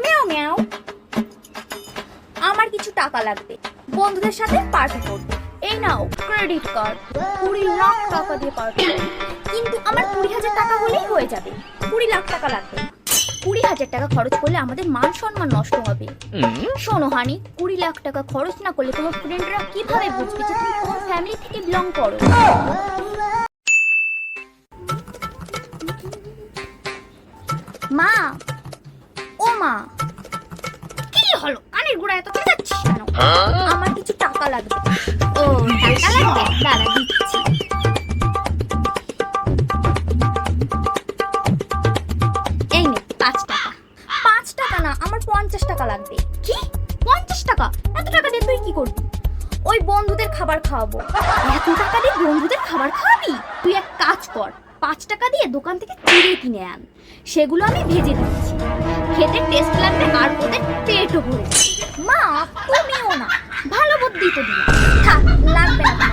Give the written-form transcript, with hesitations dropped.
মেও মেও। আমার কিছু টাকা লাগবে, বন্ধুদের সাথে পার্টি করতে। এই নাও ক্রেডিট কার্ড, 20 লাখ টাকা দিয়ে পার্টি। কিন্তু আমার 20,000 টাকা হলেই হয়ে যাবে, 20 লাখ টাকা লাগবে না। 20,000 টাকা খরচ করলে আমাদের মান সম্মান নষ্ট হবে। শোনো হানি, 20 লাখ টাকা খরচ না করলে তোমার ফ্রেন্ডরা কিভাবে বুঝবে যে তুমি কোন ফ্যামিলি থেকে বিলং করো? মা, ও মা, কি হলো? কানের গোড়া এত চেঁচাচ্ছিস কেন? আমার কিছু টাকা লাগবে। ও, টাকা লাগবে? দাঁড়া দিচ্ছি। এই নে 5 টাকা। 5 টাকা না, আমার 50 টাকা লাগবে। কি? 50 টাকা? এত টাকা দিয়ে তুই কি করবি? ওই বন্ধুদের খাবার খাওয়াবো। এত টাকা দিয়ে বন্ধুদের খাবার খাওয়াবি? তুই এক কাজ কর, 5 টাকা দিয়ে দোকান থেকে চিড়ে কিনে আন, সেগুলো আমি ভেজে দিচ্ছি। খেতে টেস্ট লাগবে আর ওদের পেটও ভরে। মা, তুমিও না, ভালো বুদ্ধি তো দিলাম। থাক, লাগবে না।